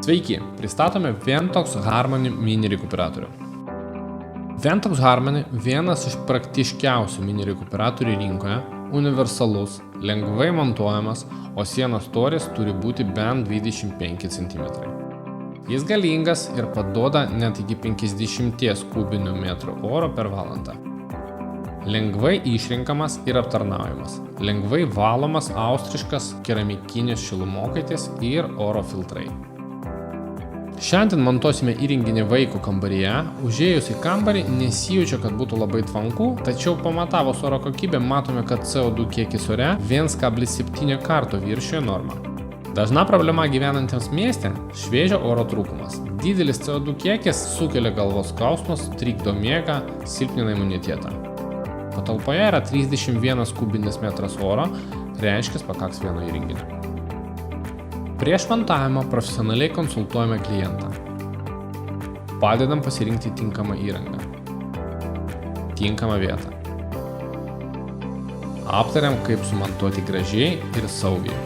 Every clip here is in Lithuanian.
Sveiki, pristatome Ventox Harmony mini rekuperatorių. Ventox Harmony vienas iš praktiškiausių mini rekuperatorių rinkoje, universalus, lengvai montuojamas, o sienos storis turi būti bent 25 cm. Jis galingas ir paduoda net iki 50 kubinių metrų oro per valandą. Lengvai išrenkamas ir aptarnaujamas, lengvai valomas austriškas keramikinis šilumokaitis ir oro filtrai. Šiandien montuosime įrenginį vaiko kambaryje. Užėjus į kambarį nesijaučia, kad būtų labai tvanku, tačiau pamatavus oro kokybę matome, kad CO2 kiekis ore 1,7 karto viršijo normą. Dažna problema gyvenantiems mieste – šviežio oro trūkumas. Didelis CO2 kiekis sukelia galvos skausmus, trikdo miegą, silpnina imunitetą. Patalpoje yra 31 kubinis metras oro, reiškia pakaks vieno įrenginio. Prieš montavimą profesionaliai konsultuojame klientą. Padedam pasirinkti tinkamą įrangą, tinkamą vietą. Aptariam, kaip sumontuoti gražiai ir saugiai.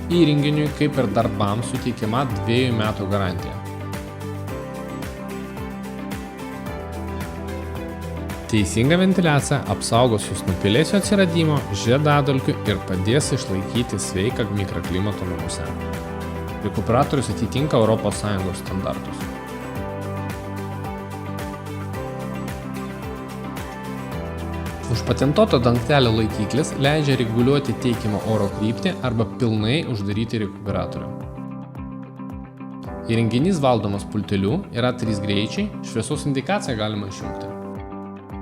Įrenginiui, kaip ir darbams, suteikiama 2 metų garantija. Teisinga ventiliacija apsaugos jūs nuo pelėsio atsiradimo, žiedadulkių ir padės išlaikyti sveiką mikroklimatą namuose. Rekuperatorius atitinka ES standartus. Užpatentuoto dangtelio laikiklis leidžia reguliuoti teikiamą oro kryptį arba pilnai uždaryti rekuperatorių. Įrenginys valdomas pulteliu, yra 3 greičiai, šviesos indikaciją galima išjungti.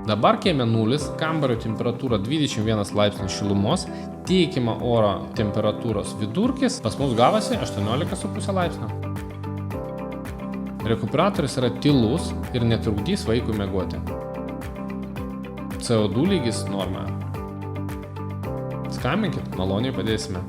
Dabar kieme 0, kambario temperatūra 21 laipsnis šilumos, teikiama oro temperatūros vidurkis pas mus gavosi 18,5 laipsnio. Rekuperatorius yra tylus ir netrukdys vaikui miegoti. CO2 lygis normoje. Skambinkit, maloniai padėsime.